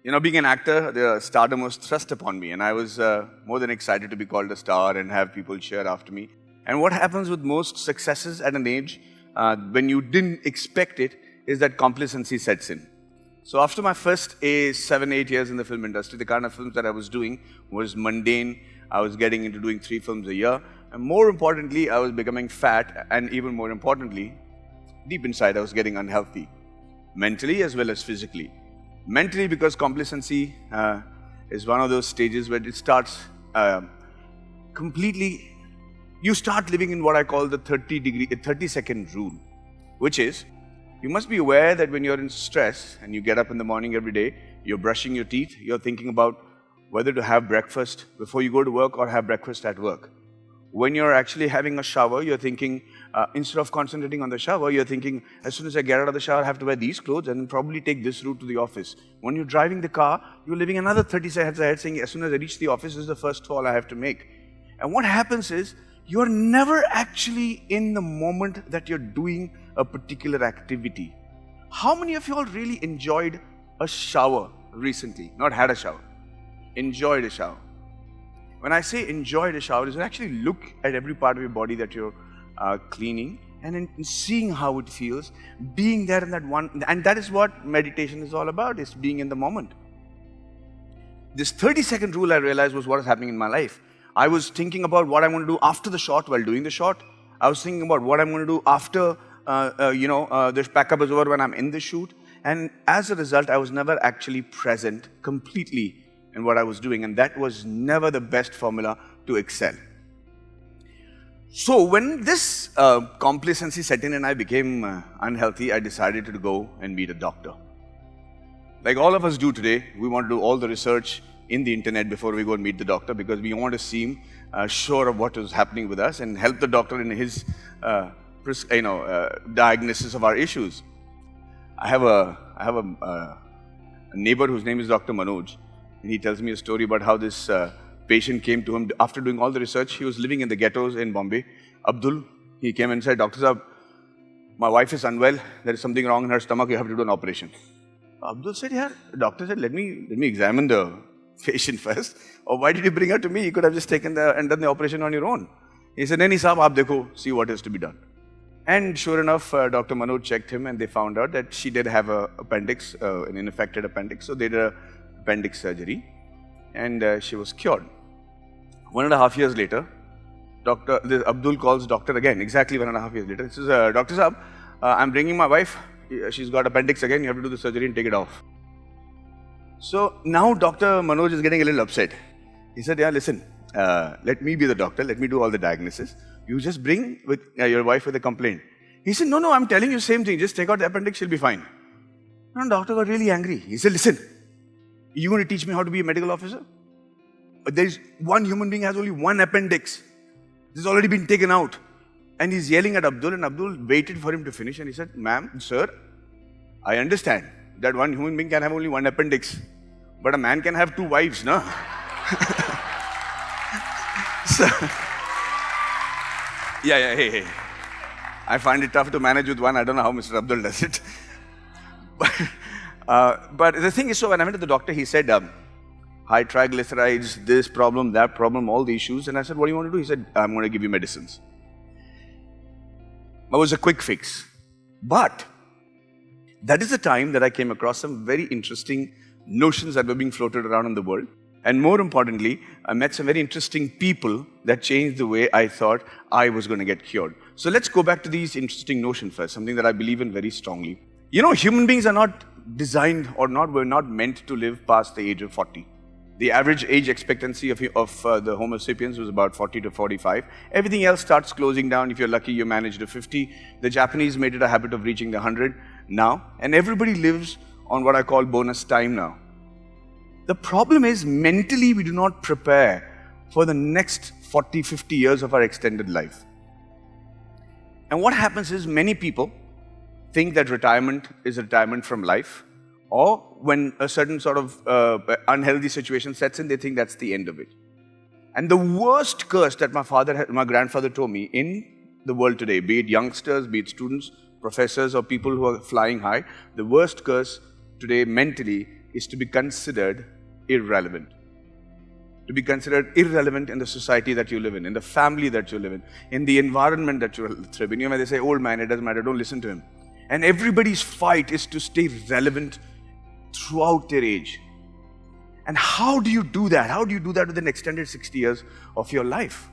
Being an actor, the stardom was thrust upon me, and I was more than excited to be called a star and have people cheer after me. And what happens with most successes at an age, when you didn't expect it, is that complacency sets in. So after my first 7, 8 years in the film industry, the kind of films that I was doing was mundane. I was getting into doing 3 films a year. And more importantly, I was becoming fat, and even more importantly, deep inside, I was getting unhealthy, mentally as well as physically. Mentally, because complacency is one of those stages where it starts completely, you start living in what I call the 30-second rule, which is, you must be aware that when you're in stress and you get up in the morning every day, you're brushing your teeth, you're thinking about whether to have breakfast before you go to work or have breakfast at work. When you're actually having a shower, you're thinking, instead of concentrating on the shower, you're thinking, as soon as I get out of the shower, I have to wear these clothes and probably take this route to the office. When you're driving the car, you're living another 30 seconds ahead saying, as soon as I reach the office, this is the first call I have to make. And what happens is, you're never actually in the moment that you're doing a particular activity. How many of you all really enjoyed a shower recently? Not had a shower. Enjoyed a shower. When I say enjoyed a shower, is you actually look at every part of your body that you're cleaning and in seeing how it feels, being there in that one, and that is what meditation is all about, is being in the moment. This 30-second rule I realized was what is happening in my life. I was thinking about what I'm going to do after the shot while doing the shot. I was thinking about what I'm going to do after, this backup is over when I'm in the shoot. And as a result, I was never actually present completely in what I was doing, and that was never the best formula to excel. So when this complacency set in and I became unhealthy, I decided to go and meet a doctor. Like all of us do today, we want to do all the research in the internet before we go and meet the doctor, because we want to seem sure of what is happening with us and help the doctor in his diagnosis of our issues. I have a neighbor whose name is Dr. Manoj. And he tells me a story about how this patient came to him after doing all the research. He was living in the ghettos in Bombay. Abdul, he came and said, Doctor Saab, my wife is unwell. There is something wrong in her stomach. You have to do an operation. Abdul said, yeah. The doctor said, let me examine the patient first. Or why did you bring her to me? You could have just taken and done the operation on your own. He said, Nahi saab, aap dekho, see what is to be done. And sure enough, Dr. Manoj checked him and they found out that she did have an appendix, an infected appendix. So they did appendix surgery, and she was cured. 1.5 years later, Abdul calls doctor again, exactly 1.5 years later. He says, Dr. Saab, I'm bringing my wife. She's got appendix again. You have to do the surgery and take it off. So now Dr. Manoj is getting a little upset. He said, yeah, listen, let me be the doctor. Let me do all the diagnosis. You just bring with your wife with a complaint. He said, no, I'm telling you the same thing. Just take out the appendix, she'll be fine. And the doctor got really angry. He said, listen, you going to teach me how to be a medical officer? There's one human being has only one appendix. This has already been taken out. And he's yelling at Abdul, and Abdul waited for him to finish. And he said, ma'am, sir, I understand that one human being can have only one appendix. But a man can have 2 wives, no? So, hey. I find it tough to manage with one. I don't know how Mr. Abdul does it. But the thing is, so when I went to the doctor, he said, high triglycerides, this problem, that problem, all the issues. And I said, what do you want to do? He said, I'm going to give you medicines. It was a quick fix. But that is the time that I came across some very interesting notions that were being floated around in the world. And more importantly, I met some very interesting people that changed the way I thought I was going to get cured. So let's go back to these interesting notions first, something that I believe in very strongly. Human beings are not designed or were not meant to live past the age of 40. The average age expectancy of the Homo sapiens was about 40 to 45. Everything else starts closing down. If you're lucky, you manage to 50. The Japanese made it a habit of reaching the 100 now. And everybody lives on what I call bonus time now. The problem is, mentally, we do not prepare for the next 40, 50 years of our extended life. And what happens is, many people think that retirement is retirement from life, or when a certain sort of unhealthy situation sets in, they think that's the end of it. And the worst curse that my grandfather told me in the world today, be it youngsters, be it students, professors, or people who are flying high, the worst curse today mentally is to be considered irrelevant. To be considered irrelevant in the society that you live in the family that you live in the environment that you live in. You know, when they say, old man, it doesn't matter, don't listen to him. And everybody's fight is to stay relevant throughout their age. And how do you do that? How do you do that with an extended 60 years of your life?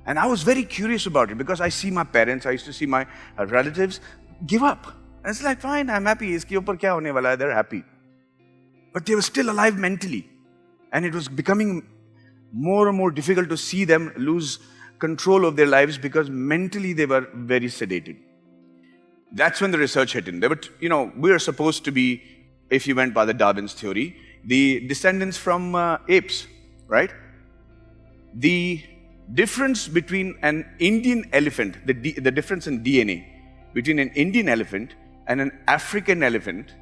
And I was very curious about it because I see my parents, I used to see my relatives give up. And it's like, fine, I'm happy. Iske upar kya hone wala hai? They're happy. But they were still alive mentally. And it was becoming more and more difficult to see them lose control of their lives because mentally they were very sedated. That's when the research hit in. But, you know, we are supposed to be, if you went by the Darwin's theory, the descendants from apes, right? The difference between an Indian elephant, the difference in DNA between an Indian elephant and an African elephant,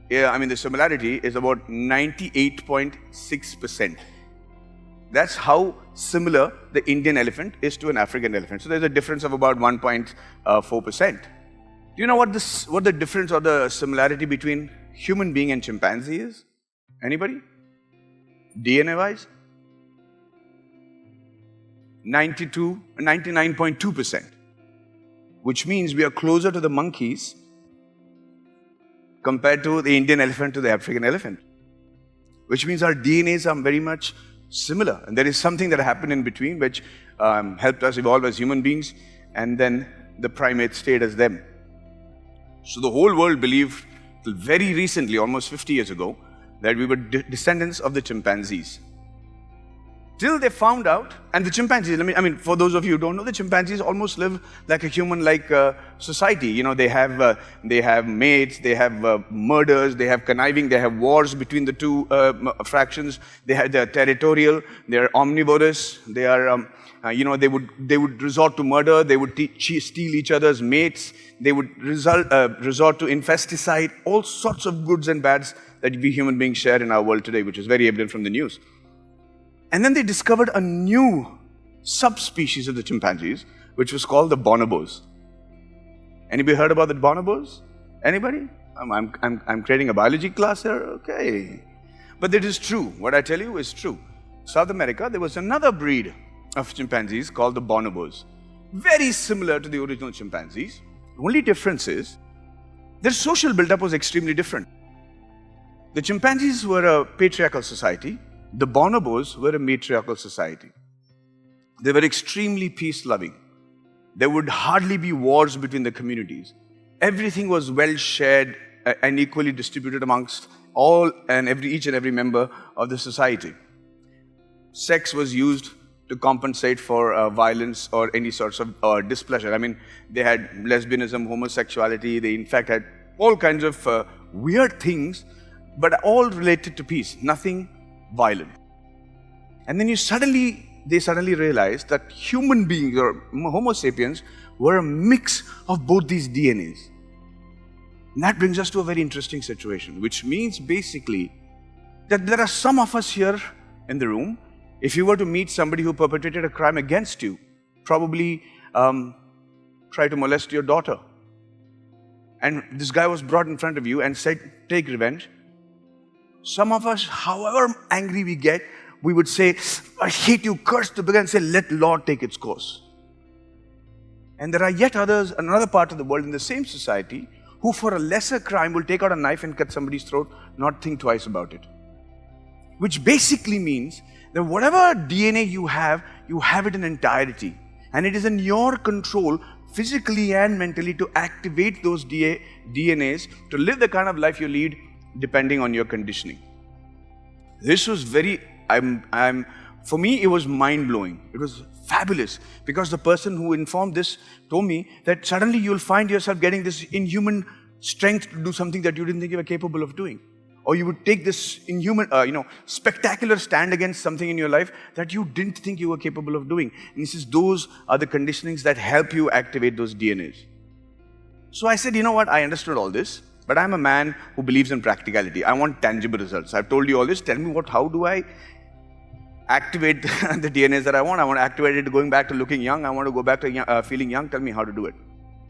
the similarity is about 98.6%. That's how similar the Indian elephant is to an African elephant. So there's a difference of about 1.4%. Do you know what the difference or the similarity between human being and chimpanzee is? Anybody? DNA-wise? 99.2%. Which means we are closer to the monkeys compared to the Indian elephant to the African elephant. Which means our DNAs are very much similar. And there is something that happened in between which helped us evolve as human beings, and then the primates stayed as them. So the whole world believed till very recently, almost 50 years ago, that we were descendants of the chimpanzees. Till they found out, and the chimpanzees, for those of you who don't know, the chimpanzees almost live like a human-like society. You know, they have mates, they have murders, they have conniving, they have wars between the two fractions. They're territorial, they're omnivorous, they are, they would resort to murder, they would steal each other's mates, they would resort to infesticide, all sorts of goods and bads that we human beings share in our world today, which is very evident from the news. And then they discovered a new subspecies of the chimpanzees, which was called the bonobos. Anybody heard about the bonobos? Anybody? I'm creating a biology class here? Okay. But it is true. What I tell you is true. South America, there was another breed of chimpanzees called the bonobos. Very similar to the original chimpanzees. The only difference is their social build-up was extremely different. The chimpanzees were a patriarchal society. The bonobos were a matriarchal society. They were extremely peace-loving. There would hardly be wars between the communities. Everything was well shared and equally distributed amongst each and every member of the society. Sex was used to compensate for violence or any sorts of displeasure. They had lesbianism, homosexuality. They in fact had all kinds of weird things, but all related to peace, nothing violent. And then they suddenly realized that human beings or Homo sapiens were a mix of both these DNAs. And that brings us to a very interesting situation, which means basically that there are some of us here in the room, if you were to meet somebody who perpetrated a crime against you, probably try to molest your daughter. And this guy was brought in front of you and said, take revenge. Some of us, however angry we get, we would say, I hate you, curse the beggar, and say, let law take its course. And there are yet others, another part of the world in the same society, who for a lesser crime will take out a knife and cut somebody's throat, not think twice about it. Which basically means that whatever DNA you have it in entirety. And it is in your control, physically and mentally, to activate those DNAs to live the kind of life you lead, depending on your conditioning. This was for me, it was mind-blowing. It was fabulous because the person who informed this told me that suddenly you'll find yourself getting this inhuman strength to do something that you didn't think you were capable of doing. Or you would take this inhuman, spectacular stand against something in your life that you didn't think you were capable of doing. And those are the conditionings that help you activate those DNAs. So I said, you know what, I understood all this. But I'm a man who believes in practicality. I want tangible results. I've told you all this. Tell me how do I activate the DNAs that I want? I want to activate it going back to looking young. I want to go back to feeling young. Tell me how to do it.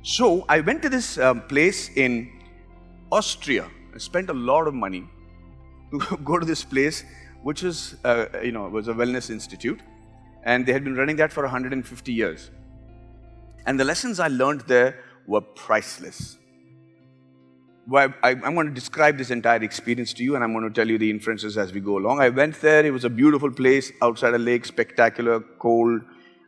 So I went to this place in Austria. I spent a lot of money. to go to this place, which was, was a wellness institute. And they had been running that for 150 years. And the lessons I learned there were priceless. I'm going to describe this entire experience to you, and I'm going to tell you the inferences as we go along. I went there. It was a beautiful place outside a lake, spectacular, cold.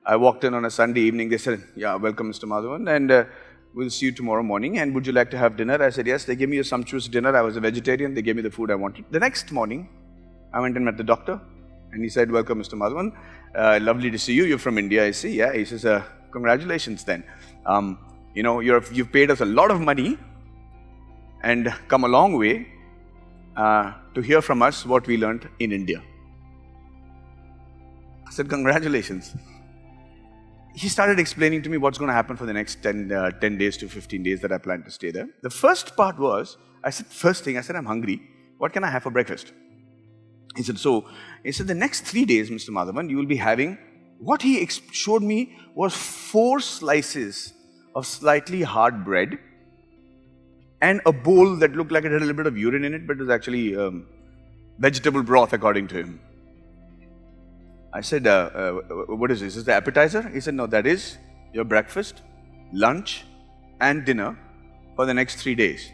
I walked in on a Sunday evening. They said, yeah, welcome, Mr. Madhavan, and we'll see you tomorrow morning. And would you like to have dinner? I said, yes. They gave me a sumptuous dinner. I was a vegetarian. They gave me the food I wanted. The next morning, I went and met the doctor, and he said, welcome, Mr. Madhavan. Lovely to see you. You're from India, I see. Yeah. He says, congratulations then. You've paid us a lot of money and come a long way to hear from us what we learned in India. I said, congratulations. He started explaining to me what's going to happen for the next 10 days to 15 days that I plan to stay there. The first part was, first thing, I said, I'm hungry. What can I have for breakfast? He said, the next 3 days, Mr. Madhavan, you will be having, what he showed me was 4 slices of slightly hard bread and a bowl that looked like it had a little bit of urine in it, but it was actually vegetable broth, according to him. I said, what is this? Is this the appetizer? He said, no, that is your breakfast, lunch, and dinner for the next 3 days.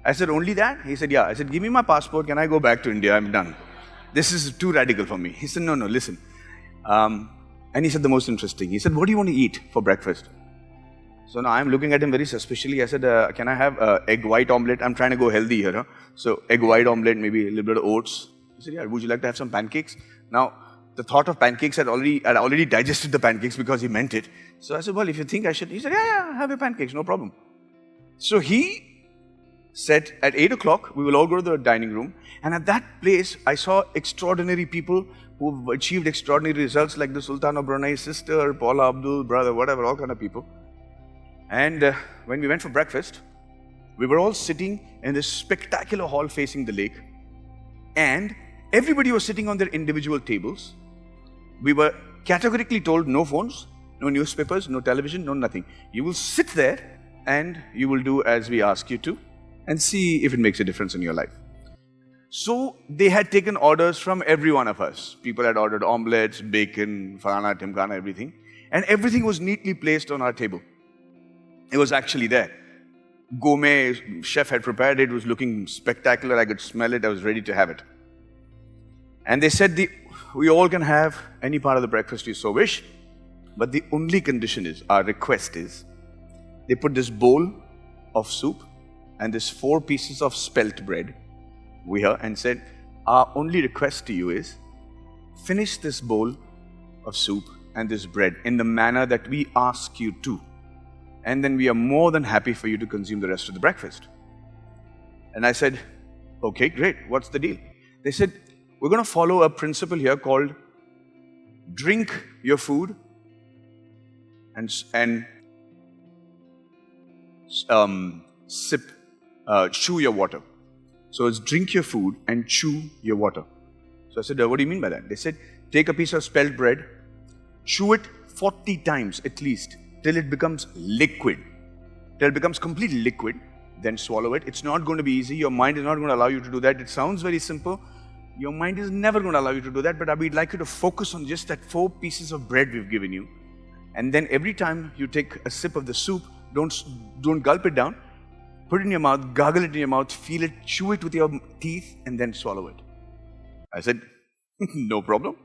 I said, only that? He said, yeah. I said, give me my passport. Can I go back to India? I'm done. This is too radical for me. He said, no, listen. And he said the most interesting. He said, what do you want to eat for breakfast? So now I'm looking at him very suspiciously. I said, can I have egg white omelette? I'm trying to go healthy here. Huh? So egg white omelette, maybe a little bit of oats. He said, yeah, would you like to have some pancakes? Now, the thought of pancakes I'd already digested the pancakes because he meant it. So I said, well, if you think I should. He said, yeah, have your pancakes, no problem. So he said, at 8 o'clock, we will all go to the dining room. And at that place, I saw extraordinary people who've achieved extraordinary results, like the Sultan of Brunei's sister, Paula Abdul, brother, whatever, all kind of people. And when we went for breakfast, we were all sitting in this spectacular hall facing the lake. And everybody was sitting on their individual tables. We were categorically told no phones, no newspapers, no television, no nothing. You will sit there and you will do as we ask you to and see if it makes a difference in your life. So they had taken orders from every one of us. People had ordered omelettes, bacon, farana, timkana, everything. And everything was neatly placed on our table. It was actually there. Gourmet chef had prepared it. It was looking spectacular. I could smell it. I was ready to have it. And they said, we all can have any part of the breakfast you so wish. But the only condition is, our request is, they put this bowl of soup and this 4 pieces of spelt bread here and said, our only request to you is, finish this bowl of soup and this bread in the manner that we ask you to. And then we are more than happy for you to consume the rest of the breakfast. And I said, okay, great. What's the deal? They said, we're going to follow a principle here called drink your food and chew your water. So it's drink your food and chew your water. So I said, what do you mean by that? They said, take a piece of spelt bread, chew it 40 times at least, till it becomes liquid. Till it becomes completely liquid, then swallow it. It's not going to be easy. Your mind is not going to allow you to do that. It sounds very simple. Your mind is never going to allow you to do that, but we'd like you to focus on just that 4 pieces of bread we've given you. And then every time you take a sip of the soup, don't gulp it down. Put it in your mouth, gargle it in your mouth, feel it, chew it with your teeth, and then swallow it. I said, no problem.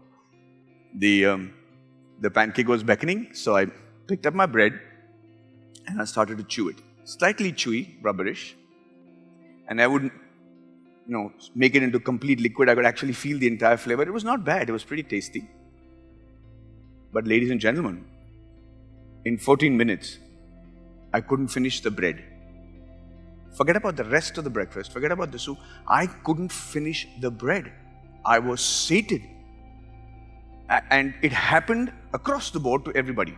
The pancake was beckoning, so I picked up my bread and I started to chew it. Slightly chewy, rubberish. And I wouldn't, make it into complete liquid. I could actually feel the entire flavor. It was not bad. It was pretty tasty. But ladies and gentlemen, in 14 minutes, I couldn't finish the bread. Forget about the rest of the breakfast. Forget about the soup. I couldn't finish the bread. I was sated. And it happened across the board to everybody.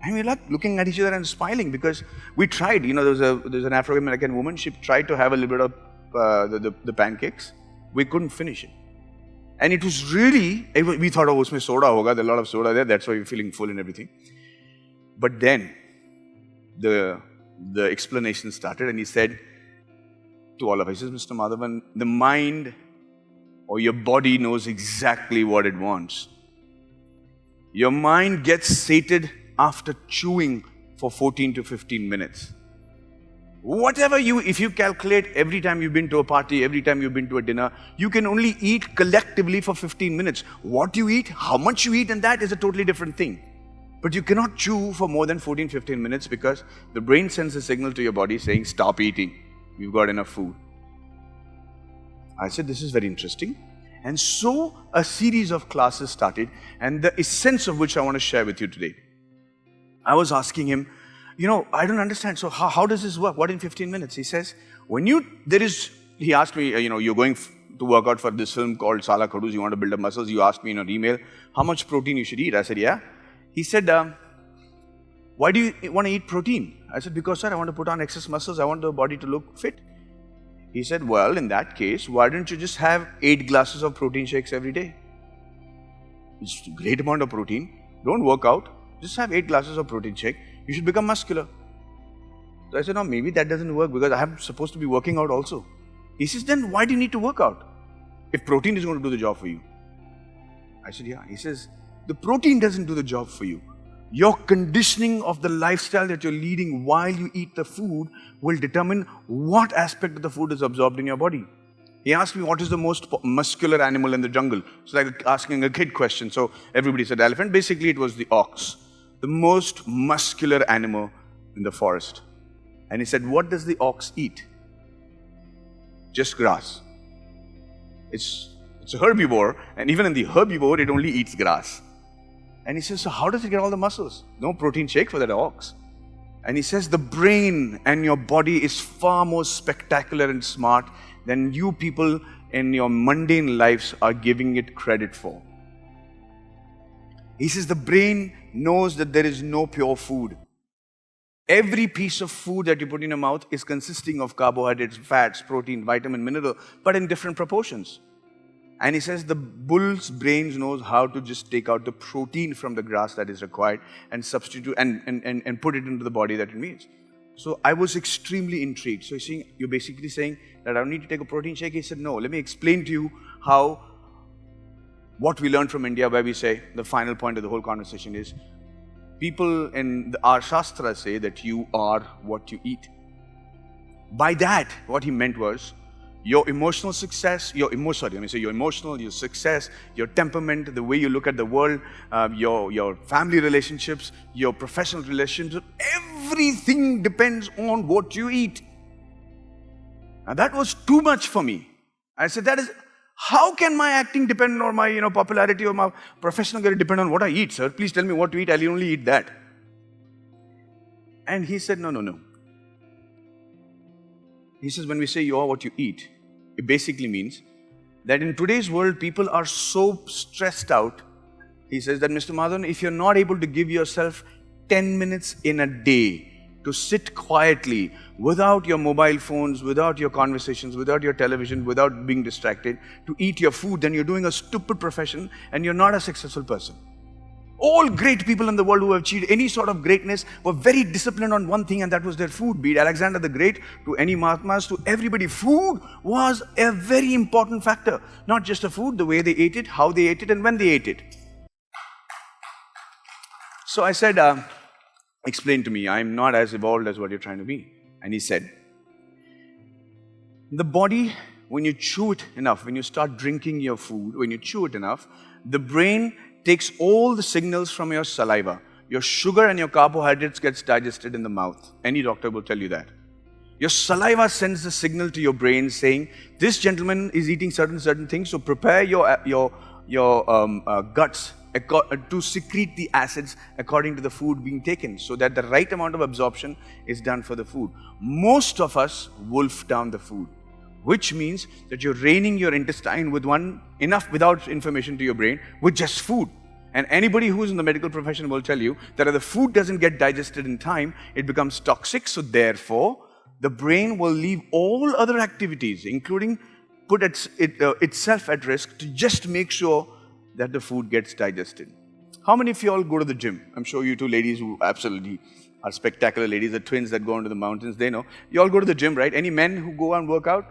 And we're like looking at each other and smiling because we tried. There's an Afro-American woman. She tried to have a little bit of the pancakes. We couldn't finish it. And it was really, we thought, oh, usme soda hoga. There's a lot of soda there. That's why we're feeling full and everything. But then the explanation started and he said, to all of us. He says, Mr. Madhavan, the mind or your body knows exactly what it wants. Your mind gets sated after chewing for 14 to 15 minutes. Whatever if you calculate every time you've been to a party, every time you've been to a dinner, you can only eat collectively for 15 minutes. What you eat, how much you eat, and that is a totally different thing. But you cannot chew for more than 14, 15 minutes because the brain sends a signal to your body saying, stop eating. You've got enough food. I said, this is very interesting. And so a series of classes started, and the essence of which I want to share with you today. I was asking him, I don't understand. So how does this work? What in 15 minutes? He says, he asked me, you're going to work out for this film called Sala Khadus, you want to build up muscles. You asked me in an email, how much protein you should eat? I said, yeah. He said, why do you want to eat protein? I said, because sir, I want to put on excess muscles. I want the body to look fit. He said, well, in that case, why don't you just have 8 glasses of protein shakes every day? It's a great amount of protein. Don't work out. Just have 8 glasses of protein shake. You should become muscular. So I said, no, maybe that doesn't work because I'm supposed to be working out also. He says, then why do you need to work out if protein is going to do the job for you? I said, yeah. He says, the protein doesn't do the job for you. Your conditioning of the lifestyle that you're leading while you eat the food will determine what aspect of the food is absorbed in your body. He asked me, what is the most muscular animal in the jungle? It's like asking a kid question. So everybody said elephant. Basically, it was the ox, the most muscular animal in the forest. And he said, what does the ox eat? Just grass. It's a herbivore, and even in the herbivore, it only eats grass. And he says, so how does it get all the muscles? No protein shake for that ox. And he says, the brain and your body is far more spectacular and smart than you people in your mundane lives are giving it credit for. He says, the brain knows that there is no pure food. Every piece of food that you put in your mouth is consisting of carbohydrates, fats, protein, vitamin, mineral, but in different proportions. And he says the bull's brain knows how to just take out the protein from the grass that is required and substitute and put it into the body that it needs. So I was extremely intrigued. So you're basically saying that I don't need to take a protein shake? He said, no, let me explain to you what we learned from India, where we say the final point of the whole conversation is, people in our Shastras say that you are what you eat. By that, what he meant was, your emotional success, your emotional, your success, your temperament, the way you look at the world, your family relationships, your professional relationships, everything depends on what you eat. Now that was too much for me. I said, how can my acting depend on my popularity or my professional career depend on what I eat, sir? Please tell me what to eat, I'll only eat that. And he said, no. He says, when we say you are what you eat, it basically means that in today's world, people are so stressed out. He says that, Mr. Madhavan, if you're not able to give yourself 10 minutes in a day to sit quietly without your mobile phones, without your conversations, without your television, without being distracted, to eat your food, then you're doing a stupid profession and you're not a successful person. All great people in the world who have achieved any sort of greatness were very disciplined on one thing, and that was their food. Be it Alexander the Great, to any Mahatmas, to everybody. Food was a very important factor. Not just the food, the way they ate it, how they ate it, and when they ate it. So I said, explain to me, I'm not as evolved as what you're trying to be. And he said, the body, when you chew it enough, when you start drinking your food, when you chew it enough, the brain takes all the signals from your saliva. Your sugar and your carbohydrates gets digested in the mouth. Any doctor will tell you that. Your saliva sends the signal to your brain saying, this gentleman is eating certain things, so prepare your guts to secrete the acids according to the food being taken, so that the right amount of absorption is done for the food. Most of us wolf down the food, which means that you're reining your intestine with enough without information to your brain with just food. And anybody who's in the medical profession will tell you that if the food doesn't get digested in time, it becomes toxic. So therefore, the brain will leave all other activities, including put itself at risk, to just make sure that the food gets digested. How many of you all go to the gym? I'm sure you two ladies who absolutely Our spectacular ladies, the twins that go into the mountains, they know. You all go to the gym, right? Any men who go and work out?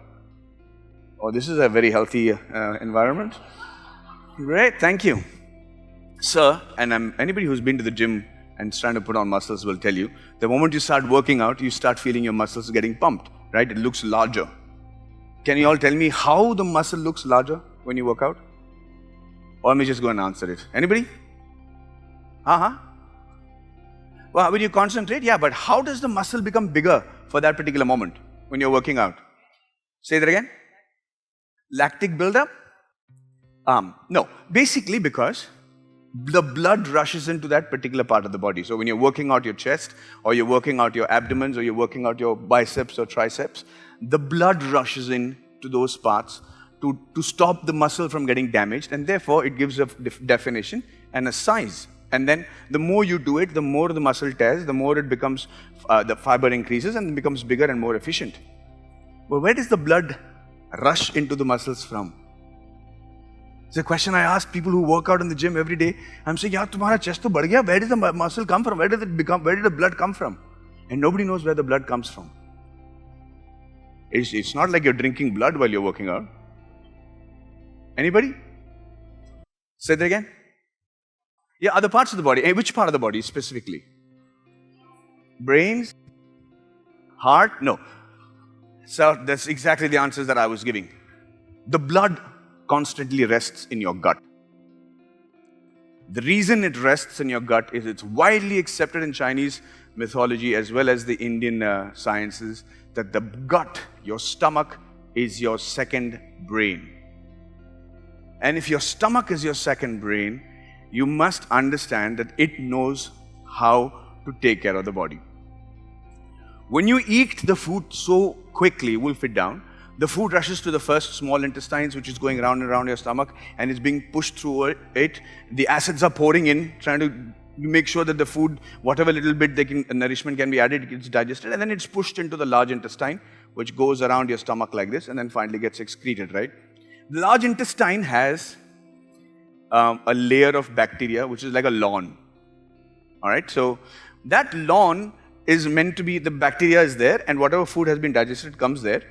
Oh, this is a very healthy environment. Great, thank you. Sir, and anybody who's been to the gym and trying to put on muscles will tell you, the moment you start working out, you start feeling your muscles getting pumped, right? It looks larger. Can you all tell me how the muscle looks larger when you work out? Or let me just go and answer it. Anybody? Well, when you concentrate, yeah, but how does the muscle become bigger for that particular moment when you're working out? Say that again. Lactic buildup? No, basically because the blood rushes into that particular part of the body. So when you're working out your chest, or you're working out your abdomens, or you're working out your biceps or triceps, the blood rushes in to those parts to stop the muscle from getting damaged, and therefore it gives a definition and a size. And then the more you do it, the more the muscle tears, the more it becomes, the fiber increases and becomes bigger and more efficient. But where does the blood rush into the muscles from? It's a question I ask people who work out in the gym every day. I'm saying, "Yeah, tumhara chest to badh gaya. Where does the muscle come from? Where did the blood come from?" And nobody knows where the blood comes from. It's not like you're drinking blood while you're working out. Anybody? Say that again. Yeah, other parts of the body. Which part of the body specifically? Brains? Heart? No. So that's exactly the answers that I was giving. The blood constantly rests in your gut. The reason it rests in your gut is it's widely accepted in Chinese mythology as well as the Indian sciences that the gut, your stomach, is your second brain. And if your stomach is your second brain, you must understand that it knows how to take care of the body. When you eat the food so quickly, wolf it down, the food rushes to the first small intestines, which is going round and round your stomach, and it's being pushed through it. The acids are pouring in, trying to make sure that the food, whatever little bit nourishment can be added, it gets digested, and then it's pushed into the large intestine, which goes around your stomach like this, and then finally gets excreted, right? The large intestine has a layer of bacteria, which is like a lawn. All right, so that lawn is meant to be, the bacteria is there, and whatever food has been digested comes there.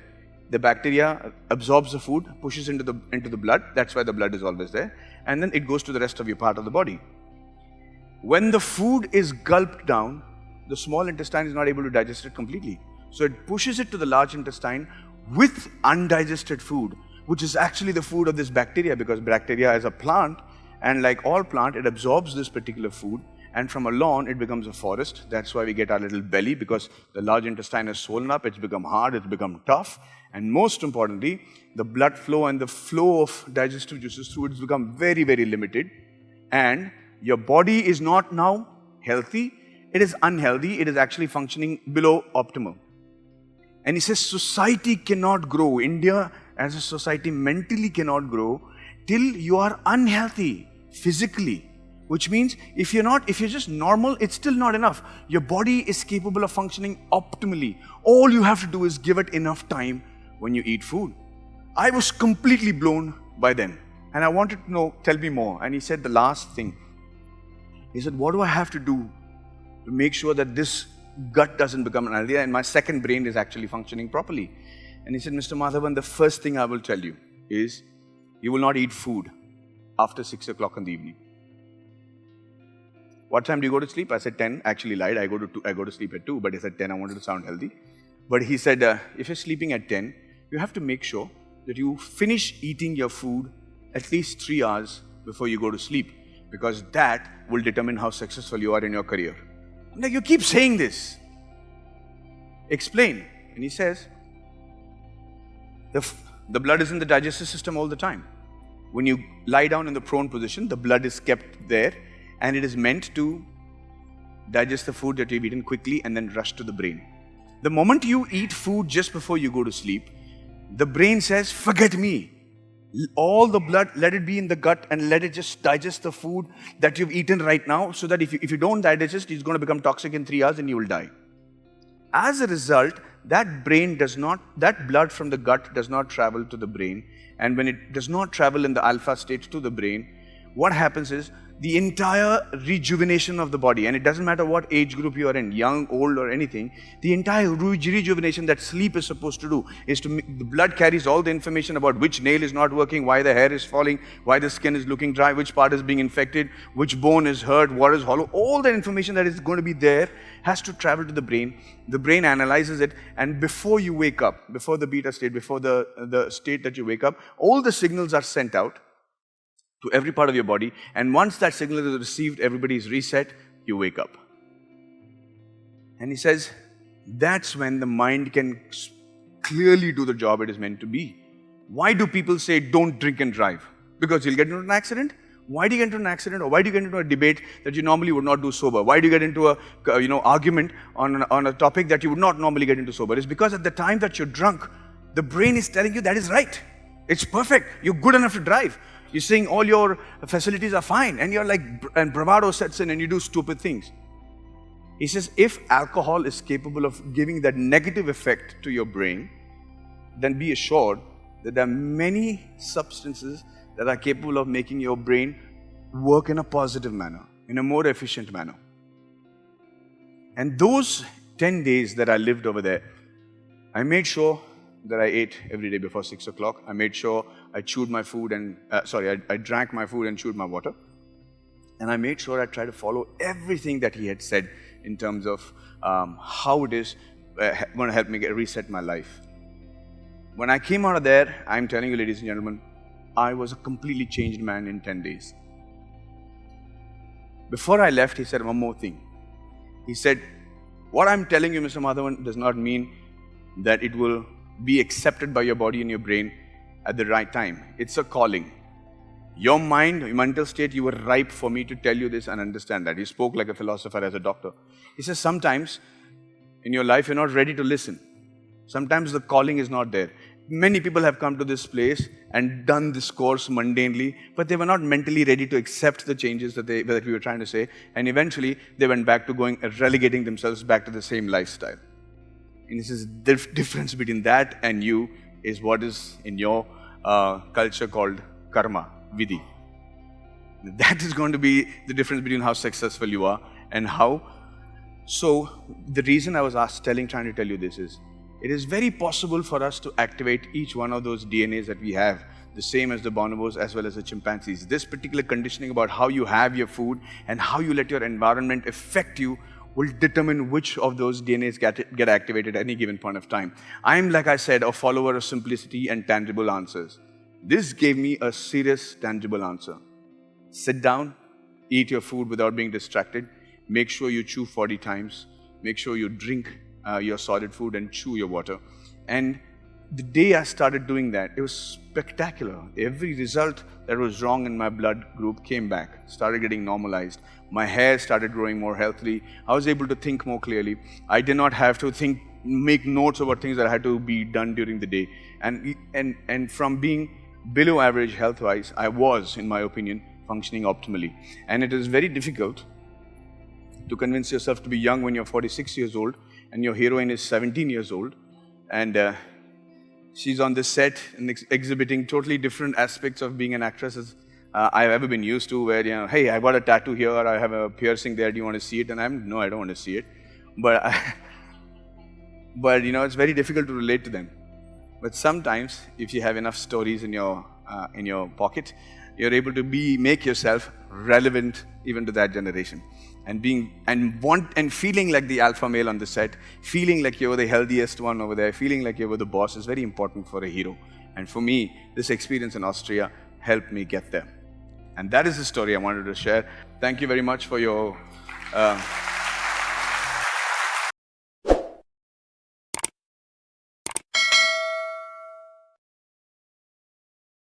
The bacteria absorbs the food, pushes into the blood. That's why the blood is always there. And then it goes to the rest of your part of the body. When the food is gulped down, the small intestine is not able to digest it completely. So it pushes it to the large intestine with undigested food, which is actually the food of this bacteria, because bacteria is a plant, and like all plant, it absorbs this particular food, and from a lawn, it becomes a forest. That's why we get our little belly, because the large intestine is swollen up, it's become hard, it's become tough, and most importantly, the blood flow and the flow of digestive juices through it has become very, very limited, and your body is not now healthy, it is unhealthy, it is actually functioning below optimal. And he says society cannot grow, India as a society mentally cannot grow till you are unhealthy physically. Which means if you're just normal, it's still not enough. Your body is capable of functioning optimally. All you have to do is give it enough time when you eat food. I was completely blown by then. And I wanted to know, tell me more. And he said the last thing. He said, what do I have to do to make sure that this gut doesn't become unhealthy and my second brain is actually functioning properly? And he said, Mr. Madhavan, the first thing I will tell you is you will not eat food after 6 o'clock in the evening. What time do you go to sleep? I said 10. Actually lied. I go to sleep at 2, but he said 10. I wanted to sound healthy. But he said, if you're sleeping at 10, you have to make sure that you finish eating your food at least 3 hours before you go to sleep, because that will determine how successful you are in your career. I'm like, you keep saying this. Explain. And he says, the blood is in the digestive system all the time. When you lie down in the prone position, the blood is kept there, and it is meant to digest the food that you've eaten quickly and then rush to the brain. The moment you eat food just before you go to sleep, the brain says, forget me. All the blood, let it be in the gut and let it just digest the food that you've eaten right now, so that if you don't digest it, it's going to become toxic in 3 hours and you will die. As a result, that blood from the gut does not travel to the brain, and when it does not travel in the alpha state to the brain, what happens is the entire rejuvenation of the body, and it doesn't matter what age group you are in, young, old or anything, the entire rejuvenation that sleep is supposed to do is to the blood carries all the information about which nail is not working, why the hair is falling, why the skin is looking dry, which part is being infected, which bone is hurt, what is hollow. All the information that is going to be there has to travel to the brain. The brain analyzes it, and before you wake up, before the beta state, before the state that you wake up, all the signals are sent out to every part of your body, and once that signal is received, everybody is reset, you wake up. And he says, that's when the mind can clearly do the job it is meant to be. Why do people say, don't drink and drive? Because you'll get into an accident? Why do you get into an accident, or why do you get into a debate that you normally would not do sober? Why do you get into a argument on a topic that you would not normally get into sober? It's because at the time that you're drunk, the brain is telling you that is right. It's perfect. You're good enough to drive. You're saying all your facilities are fine, and you're like, and bravado sets in and you do stupid things. He says, if alcohol is capable of giving that negative effect to your brain, then be assured that there are many substances that are capable of making your brain work in a positive manner, in a more efficient manner. And those 10 days that I lived over there, I made sure that I ate every day before 6 o'clock. I made sure I chewed my food and, I drank my food and chewed my water. And I made sure I tried to follow everything that he had said in terms of how it is going to help me reset my life. When I came out of there, I'm telling you, ladies and gentlemen, I was a completely changed man in 10 days. Before I left, he said one more thing. He said, what I'm telling you, Mr. Madhavan, does not mean that it will be accepted by your body and your brain at the right time. It's a calling. Your mind, your mental state, you were ripe for me to tell you this and understand that. He spoke like a philosopher as a doctor. He says sometimes in your life you're not ready to listen. Sometimes the calling is not there. Many people have come to this place and done this course mundanely, but they were not mentally ready to accept the changes that we were trying to say, and eventually they went back to relegating themselves back to the same lifestyle. And this is the difference between that and you is what is in your culture called karma, vidhi. That is going to be the difference between how successful you are and how. So the reason I was trying to tell you this is, it is very possible for us to activate each one of those DNAs that we have, the same as the bonobos as well as the chimpanzees. This particular conditioning about how you have your food and how you let your environment affect you will determine which of those DNAs get activated at any given point of time. I'm, like I said, a follower of simplicity and tangible answers. This gave me a serious, tangible answer. Sit down, eat your food without being distracted. Make sure you chew 40 times. Make sure you drink your solid food and chew your water. And the day I started doing that, it was spectacular. Every result that was wrong in my blood group came back, started getting normalized. My hair started growing more healthily. I was able to think more clearly. I did not have to make notes about things that had to be done during the day. And from being below average health-wise, I was, in my opinion, functioning optimally. And it is very difficult to convince yourself to be young when you're 46 years old and your heroine is 17 years old. And she's on the set and exhibiting totally different aspects of being an actress as I've ever been used to, where, hey, I got a tattoo here, or I have a piercing there, do you want to see it? And no, I don't want to see it. But it's very difficult to relate to them. But sometimes, if you have enough stories in your pocket, you're able to make yourself relevant even to that generation. And feeling like the alpha male on the set, feeling like you're the healthiest one over there, feeling like you're the boss is very important for a hero. And for me, this experience in Austria helped me get there. And that is the story I wanted to share. Thank you very much for your